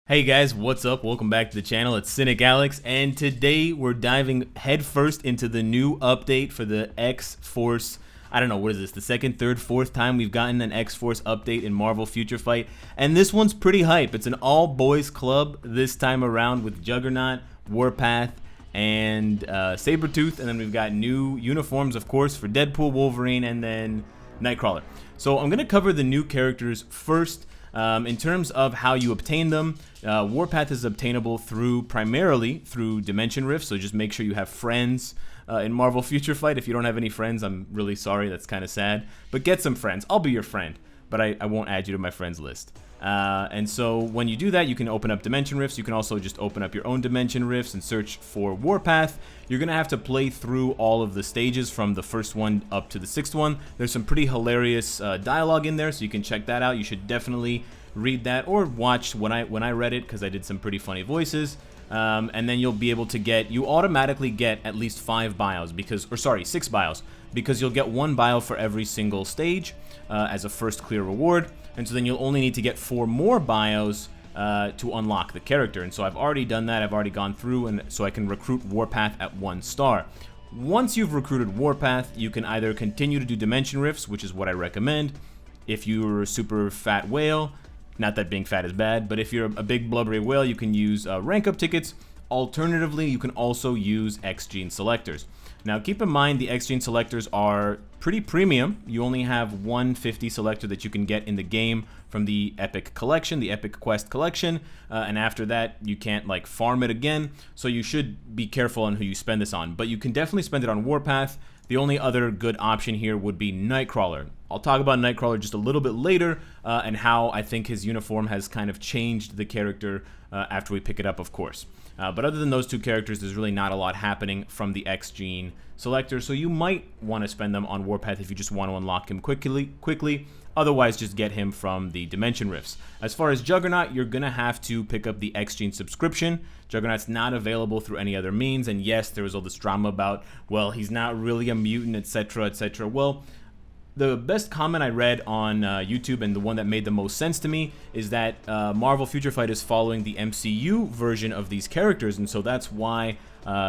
Hey guys, what's up? Welcome back to the channel. It's Cynicalex, and today we're diving headfirst into the new update for the X-Force. I don't know, what is this? The second, third, fourth time we've gotten an X-Force update in Marvel Future Fight, and this one's pretty hype. It's an all-boys club this time around with Juggernaut, Warpath, and Sabretooth, and then we've got new uniforms, of course, for Deadpool, Wolverine, and then Nightcrawler. So I'm going to cover the new characters first. In terms of how you obtain them, Warpath is obtainable primarily through Dimension Rifts, so just make sure you have friends in Marvel Future Fight. If you don't have any friends, I'm really sorry, that's kind of sad. But get some friends. I'll be your friend, but I won't add you to my friends list. And so when you do that, you can open up Dimension Rifts. You can also just open up your own Dimension Rifts and search for Warpath. You're going to have to play through all of the stages from the first one up to the sixth one. There's some pretty hilarious dialogue in there, so you can check that out. You should definitely read that or watch when I read it, because I did some pretty funny voices. And then you'll be able to you automatically get at least 5 bios, 6 bios, because you'll get 1 bio for every single stage as a first clear reward. And so then you'll only need to get 4 more bios to unlock the character. And so I've already done that. I've already gone through, and so I can recruit Warpath at 1 star. Once you've recruited Warpath, you can either continue to do Dimension Rifts, which is what I recommend. If you're a super fat whale, not that being fat is bad, but if you're a big blubbery whale, you can use rank up tickets. Alternatively, you can also use X-Gene selectors. Now keep in mind the X-Gene selectors are pretty premium. You only have 150 selector that you can get in the game from the Epic Collection, the Epic Quest Collection, and after that you can't like farm it again, so you should be careful on who you spend this on. But you can definitely spend it on Warpath. The only other good option here would be Nightcrawler. I'll talk about Nightcrawler just a little bit later, and how I think his uniform has kind of changed the character after we pick it up, of course. But other than those two characters, there's really not a lot happening from the X-Gene selector, so you might want to spend them on Warpath if you just want to unlock him quickly. Otherwise, just get him from the Dimension Rifts. As far as Juggernaut, you're going to have to pick up the X-Gene subscription. Juggernaut's not available through any other means, and yes, there was all this drama about, well, he's not really a mutant, etc., etc. Well, the best comment I read on YouTube, and the one that made the most sense to me, is that Marvel Future Fight is following the MCU version of these characters, and so that's why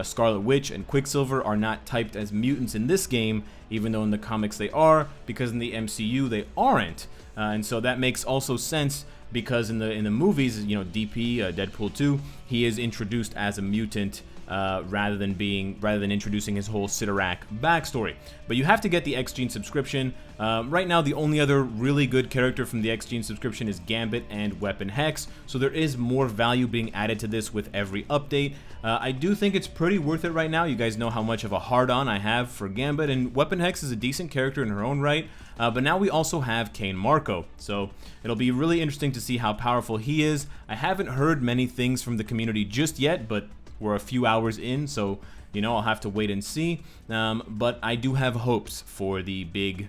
Scarlet Witch and Quicksilver are not typed as mutants in this game, even though in the comics they are, because in the MCU they aren't. And so that makes also sense, because in the movies, you know, DP, Deadpool 2, he is introduced as a mutant rather than introducing his whole Cyttorak backstory. But you have to get the X-Gene subscription. Right now, the only other really good character from the X-Gene subscription is Gambit and Weapon Hex, so there is more value being added to this with every update. I do think it's pretty worth it right now. You guys know how much of a hard-on I have for Gambit, and Weapon Hex is a decent character in her own right, but now we also have Kane Marco, so it'll be really interesting to see how powerful he is. I haven't heard many things from the community just yet, but we're a few hours in, so, you know, I'll have to wait and see. But I do have hopes for the big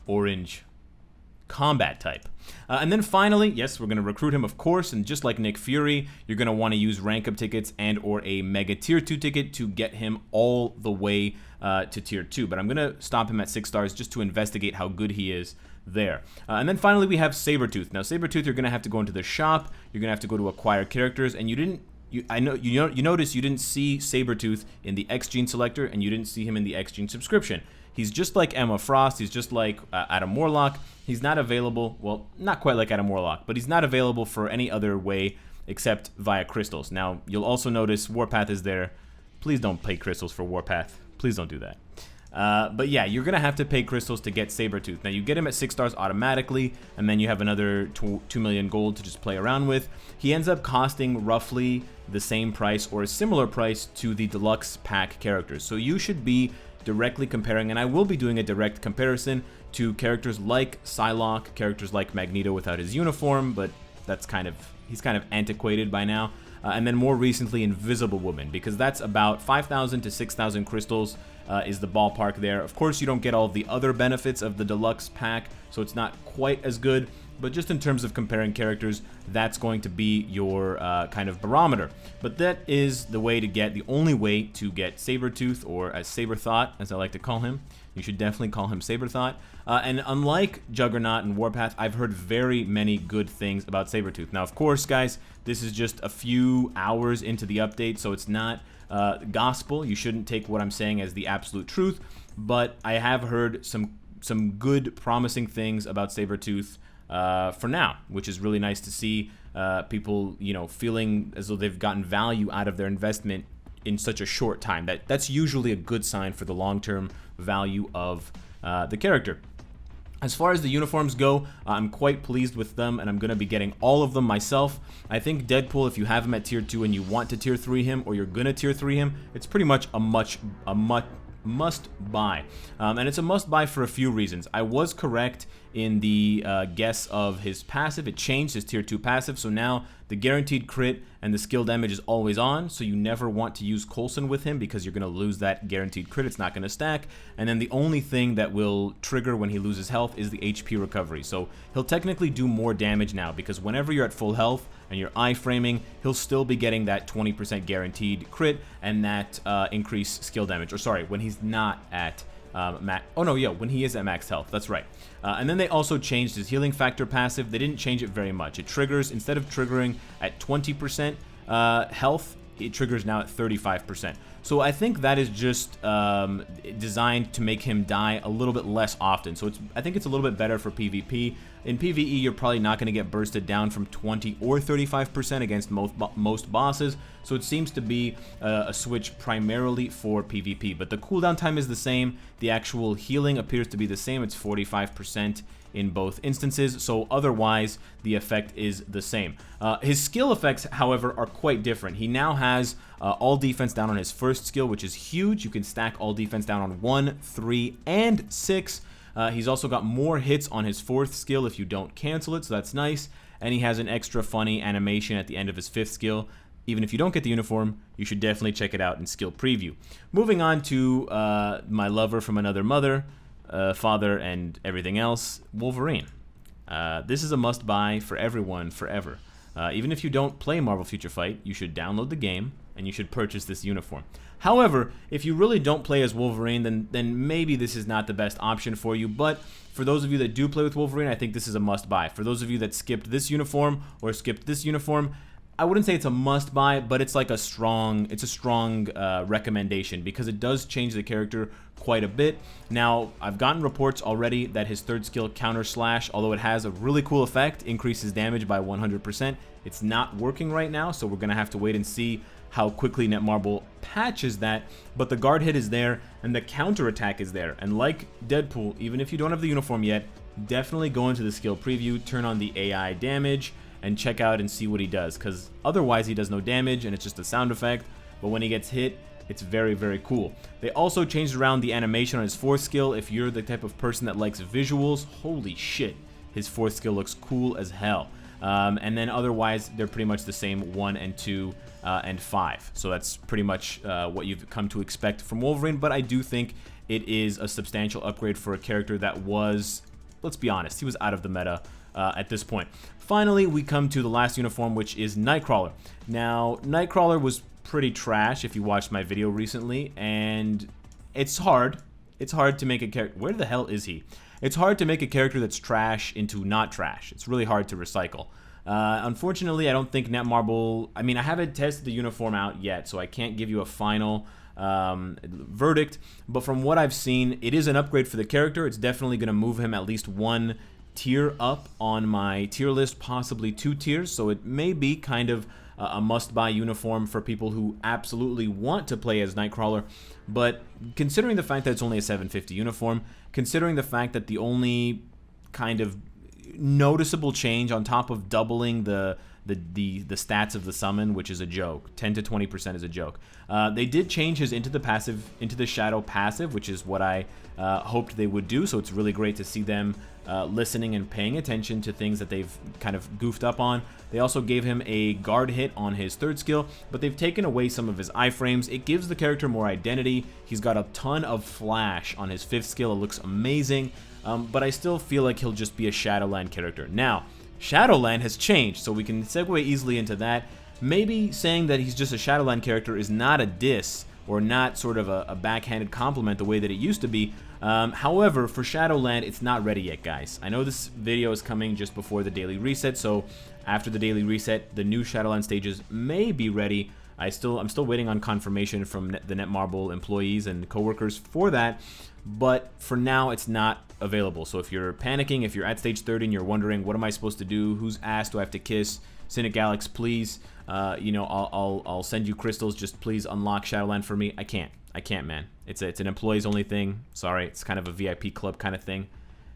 orange combat type. And then finally, yes, we're going to recruit him, of course, and just like Nick Fury, you're going to want to use rank up tickets and or a Mega Tier 2 ticket to get him all the way to Tier 2. But I'm going to stop him at 6 stars just to investigate how good he is there. And then finally we have Sabretooth. Now Sabretooth, you're going to have to go into the shop, you're going to have to go to acquire characters, and you notice you didn't see Sabretooth in the X-Gene selector, and you didn't see him in the X-Gene subscription. He's just like Emma Frost, he's just like Adam Warlock. He's not available, well, not quite like Adam Warlock, but he's not available for any other way except via crystals. Now, you'll also notice Warpath is there. Please don't pay crystals for Warpath. Please don't do that. But yeah, you're going to have to pay crystals to get Sabretooth. Now, you get him at 6 stars automatically, and then you have another 2 million gold to just play around with. He ends up costing roughly the same price or a similar price to the deluxe pack characters. So you should be directly comparing, and I will be doing a direct comparison to characters like Psylocke, characters like Magneto without his uniform, but he's kind of antiquated by now. And then more recently, Invisible Woman, because that's about 5,000 to 6,000 crystals is the ballpark there. Of course, you don't get all of the other benefits of the deluxe pack, so it's not quite as good, but just in terms of comparing characters, that's going to be your kind of barometer. But that is the only way to get Sabretooth, or as Saberthought, as I like to call him. You should definitely call him Saberthought. And unlike Juggernaut and Warpath, I've heard very many good things about Sabretooth. Now, of course, guys, this is just a few hours into the update, so it's not gospel. You shouldn't take what I'm saying as the absolute truth, but I have heard some good, promising things about Sabretooth for now, which is really nice to see. People, feeling as though they've gotten value out of their investment in such a short time. That's usually a good sign for the long-term value of the character. As far as the uniforms go, I'm quite pleased with them, and I'm going to be getting all of them myself. I think Deadpool, if you have him at tier 2 and you want to tier 3 him, or you're going to tier 3 him, it's pretty much a must buy. And it's a must buy for a few reasons. I was correct in the guess of his passive. It changed his tier 2 passive, so now the guaranteed crit and the skill damage is always on, so you never want to use Coulson with him because you're going to lose that guaranteed crit. It's not going to stack. And then the only thing that will trigger when he loses health is the HP recovery. So he'll technically do more damage now, because whenever you're at full health and you're iframing, he'll still be getting that 20% guaranteed crit and that increased skill damage. Or sorry, when he's not at when he is at max health, that's right. And then they also changed his healing factor passive. They didn't change it very much. It triggers, instead of triggering at 20% health, it triggers now at 35%. So I think that is just designed to make him die a little bit less often. So I think it's a little bit better for PvP. In PvE, you're probably not going to get bursted down from 20 or 35% against most bosses. So it seems to be a switch primarily for PvP. But the cooldown time is the same. The actual healing appears to be the same. It's 45% in both instances, so otherwise the effect is the same. His skill effects, however, are quite different. He now has all defense down on his first skill, which is huge. You can stack all defense down on 1, 3, and 6. He's also got more hits on his 4th skill if you don't cancel it, so that's nice. And he has an extra funny animation at the end of his 5th skill. Even if you don't get the uniform, you should definitely check it out in skill preview. Moving on to my lover from another mother, father, and everything else, Wolverine. This is a must-buy for everyone forever. Even if you don't play Marvel Future Fight, you should download the game and you should purchase this uniform. However, if you really don't play as Wolverine, then maybe this is not the best option for you. But for those of you that do play with Wolverine, I think this is a must-buy. For those of you that skipped this uniform or skipped this uniform, I wouldn't say it's a must-buy, but it's like a strong recommendation, because it does change the character quite a bit. Now, I've gotten reports already that his 3rd skill, Counter Slash, although it has a really cool effect, increases damage by 100%. It's not working right now, so we're going to have to wait and see how quickly Netmarble patches that. But the guard hit is there, and the counter attack is there. And like Deadpool, even if you don't have the uniform yet, definitely go into the skill preview, turn on the AI damage, and check out and see what he does, because otherwise he does no damage and it's just a sound effect, but when he gets hit, it's very, very cool. They also changed around the animation on his 4th skill. If you're the type of person that likes visuals, holy shit, his 4th skill looks cool as hell. And then otherwise, they're pretty much the same 1 and 2 and 5. So that's pretty much what you've come to expect from Wolverine, but I do think it is a substantial upgrade for a character that was, let's be honest, he was out of the meta at this point. Finally, we come to the last uniform, which is Nightcrawler. Now, Nightcrawler was pretty trash if you watched my video recently, and it's hard. It's hard to make a character. Where the hell is he? It's hard to make a character that's trash into not trash. It's really hard to recycle. Unfortunately, I don't think Netmarble... I mean, I haven't tested the uniform out yet, so I can't give you a final verdict, but from what I've seen, it is an upgrade for the character. It's definitely going to move him at least 1 tier up on my tier list, possibly 2 tiers, so it may be kind of a must-buy uniform for people who absolutely want to play as Nightcrawler. But considering the fact that it's only a 750 uniform, considering the fact that the only kind of noticeable change on top of doubling the the stats of the summon, which is a joke. 10 to 20% is a joke. They did change his into the shadow passive, which is what I hoped they would do. So it's really great to see them listening and paying attention to things that they've kind of goofed up on. They also gave him a guard hit on his 3rd skill, but they've taken away some of his iframes. It gives the character more identity. He's got a ton of flash on his 5th skill. It looks amazing, but I still feel like he'll just be a Shadowland character. Now, Shadowland has changed, so we can segue easily into that. Maybe saying that he's just a Shadowland character is not a diss or not sort of a backhanded compliment the way that it used to be. However, for Shadowland, it's not ready yet, guys. I know this video is coming just before the daily reset, so after the daily reset, the new Shadowland stages may be ready. I'm still waiting on confirmation from the Netmarble employees and coworkers for that, but for now, it's not available. So if you're panicking, if you're at stage 30 and you're wondering, what am I supposed to do? Whose ass do I have to kiss? Cynicalex, please. You know, I'll send you crystals. Just please unlock Shadowland for me. I can't, man. It's an employees only thing. Sorry, it's kind of a VIP club kind of thing.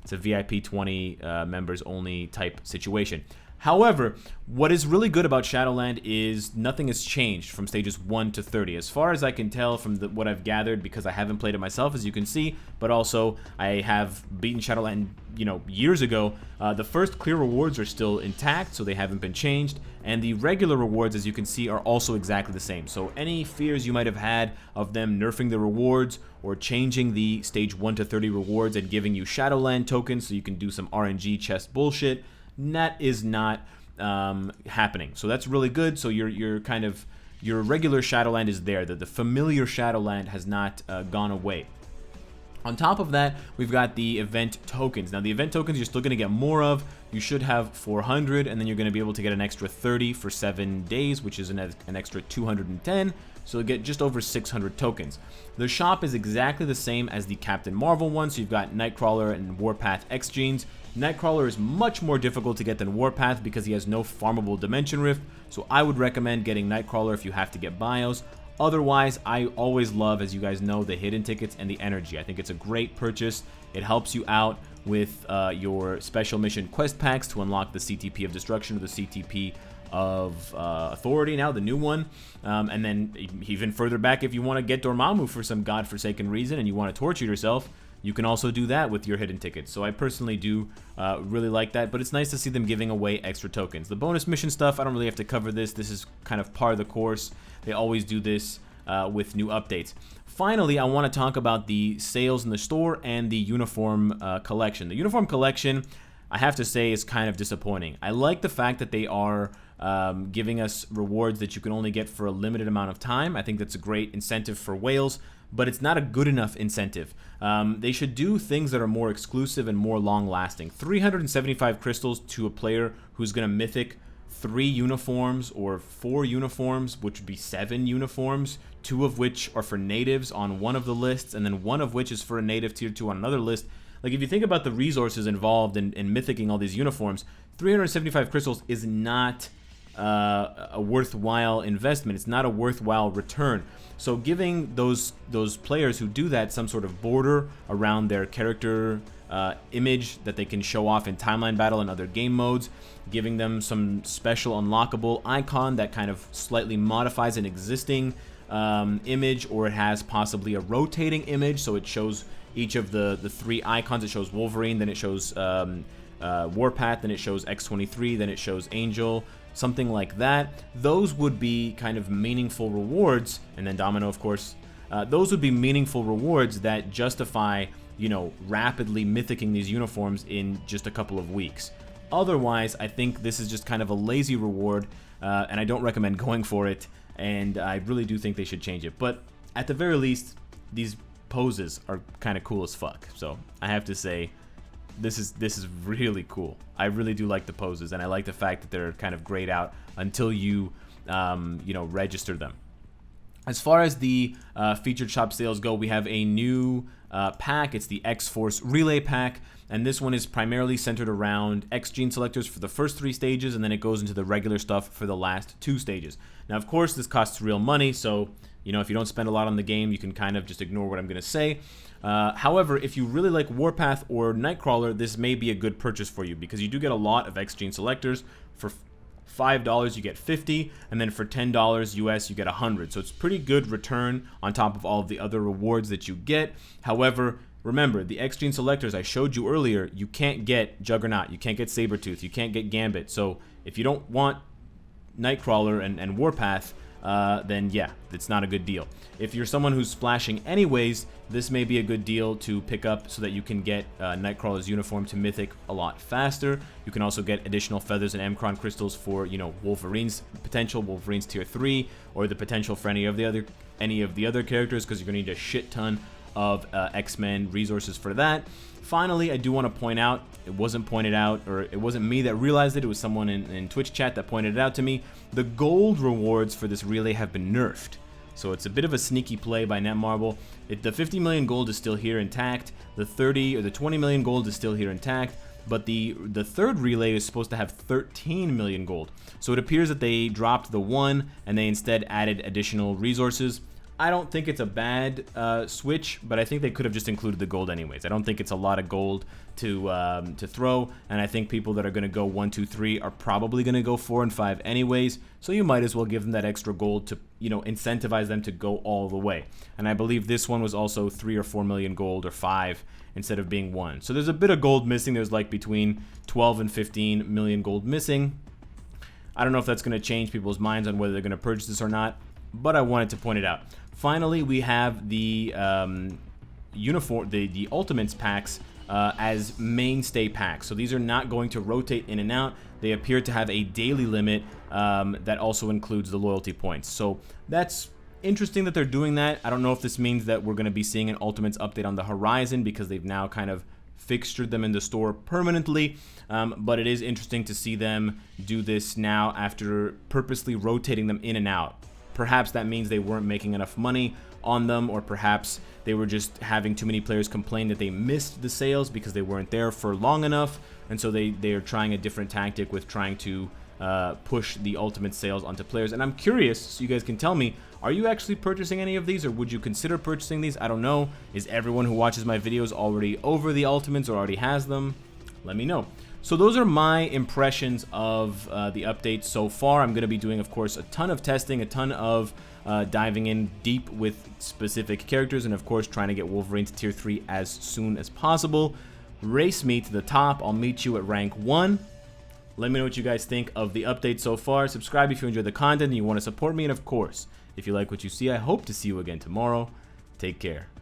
It's a VIP 20 members only type situation. However, what is really good about Shadowland is nothing has changed from stages 1 to 30. As far as I can tell from what I've gathered, because I haven't played it myself, as you can see, but also I have beaten Shadowland, you know, years ago. The first clear rewards are still intact, so they haven't been changed, and the regular rewards, as you can see, are also exactly the same. So any fears you might have had of them nerfing the rewards or changing the stage 1 to 30 rewards and giving you Shadowland tokens so you can do some RNG chest bullshit, that is not happening. So that's really good. So your regular Shadowland is there. The familiar Shadowland has not gone away. On top of that, we've got the event tokens. Now, the event tokens you're still going to get more of. You should have 400, and then you're going to be able to get an extra 30 for 7 days, which is an extra 210. So you'll get just over 600 tokens. The shop is exactly the same as the Captain Marvel one, so you've got Nightcrawler and Warpath X Genes. Nightcrawler is much more difficult to get than Warpath because he has no farmable Dimension Rift, so I would recommend getting Nightcrawler if you have to get bios. Otherwise, I always love, as you guys know, the hidden tickets and the energy. I think it's a great purchase. It helps you out with your special mission quest packs to unlock the CTP of Destruction or the CTP of Authority now, the new one. And then even further back, if you want to get Dormammu for some godforsaken reason and you want to torture yourself, you can also do that with your hidden tickets. So I personally do really like that, but it's nice to see them giving away extra tokens. The bonus mission stuff, I don't really have to cover this. This is kind of part of the course. They always do this with new updates. Finally, I want to talk about the sales in the store and the uniform collection. The uniform collection, I have to say, is kind of disappointing. I like the fact that they are giving us rewards that you can only get for a limited amount of time. I think that's a great incentive for whales, but it's not a good enough incentive. They should do things that are more exclusive and more long-lasting. 375 crystals to a player who's going to mythic 3 uniforms or 4 uniforms, which would be 7 uniforms, 2 of which are for natives on one of the lists, and then 1 of which is for a native tier 2 on another list. Like, if you think about the resources involved in mythicking all these uniforms, 375 crystals is not a worthwhile investment. It's not a worthwhile return. So giving those players who do that some sort of border around their character image that they can show off in timeline battle and other game modes, giving them some special unlockable icon that kind of slightly modifies an existing image, or it has possibly a rotating image, so it shows each of the 3 icons. It shows Wolverine, then it shows Warpath, then it shows X-23, then it shows Angel, something like that. Those would be kind of meaningful rewards, and then Domino, of course. Those would be meaningful rewards that justify, you know, rapidly mythicking these uniforms in just a couple of weeks. Otherwise, I think this is just kind of a lazy reward, and I don't recommend going for it, and I really do think they should change it. But at the very least, these poses are kind of cool as fuck. So I have to say, this is really cool. I really do like the poses, and I like the fact that they're kind of grayed out until you you know, register them. As far as the featured shop sales go, we have a new pack. It's the X-Force Relay Pack, and this one is primarily centered around X-Gene selectors for the first 3 stages, and then it goes into the regular stuff for the last 2 stages. Now, of course, this costs real money, so, you know, if you don't spend a lot on the game, you can kind of just ignore what I'm going to say. However, if you really like Warpath or Nightcrawler, this may be a good purchase for you, because you do get a lot of X-Gene selectors for $5 you get 50, and then for $10 US you get 100. So it's pretty good return on top of all of the other rewards that you get. However, remember, the X-Gene selectors I showed you earlier, you can't get Juggernaut, you can't get Sabretooth, you can't get Gambit. So if you don't want Nightcrawler and Warpath, then yeah, it's not a good deal. If you're someone who's splashing anyways, this may be a good deal to pick up so that you can get Nightcrawler's uniform to Mythic a lot faster. You can also get additional feathers and Mcron crystals for, you know, Wolverine's potential, Wolverine's tier 3, or the potential for any of the other characters, because you're going to need a shit ton of X-Men resources for that. Finally, I do want to point out, it wasn't pointed out, or it wasn't me that realized it, it was someone in Twitch chat that pointed it out to me. The gold rewards for this relay have been nerfed. So it's a bit of a sneaky play by Netmarble. The 50 million gold is still here intact. The 30 or the 20 million gold is still here intact. But the third relay is supposed to have 13 million gold. So it appears that they dropped the 1 and they instead added additional resources. I don't think it's a bad switch, but I think they could have just included the gold anyways. I don't think it's a lot of gold to throw, and I think people that are going to go 1, 2, 3 are probably going to go 4 and 5 anyways, so you might as well give them that extra gold to, you know, incentivize them to go all the way. And I believe this one was also 3 or 4 million gold, or 5 instead of being 1. So there's a bit of gold missing. There's like between 12 and 15 million gold missing. I don't know if that's going to change people's minds on whether they're going to purchase this or not, but I wanted to point it out. Finally, we have the uniform, the Ultimates packs as mainstay packs. So these are not going to rotate in and out. They appear to have a daily limit that also includes the loyalty points. So that's interesting that they're doing that. I don't know if this means that we're going to be seeing an Ultimates update on the horizon, because they've now kind of fixtured them in the store permanently, but it is interesting to see them do this now after purposely rotating them in and out. Perhaps that means they weren't making enough money on them, or perhaps they were just having too many players complain that they missed the sales because they weren't there for long enough, and so they are trying a different tactic with trying to push the Ultimate sales onto players. And I'm curious, so you guys can tell me, are you actually purchasing any of these, or would you consider purchasing these? I don't know. Is everyone who watches my videos already over the Ultimates or already has them? Let me know. So those are my impressions of the update so far. I'm going to be doing, of course, a ton of testing, a ton of diving in deep with specific characters, and of course trying to get Wolverine to tier 3 as soon as possible. Race me to the top. I'll meet you at rank 1. Let me know what you guys think of the update so far. Subscribe if you enjoy the content and you want to support me, and of course, if you like what you see, I hope to see you again tomorrow. Take care.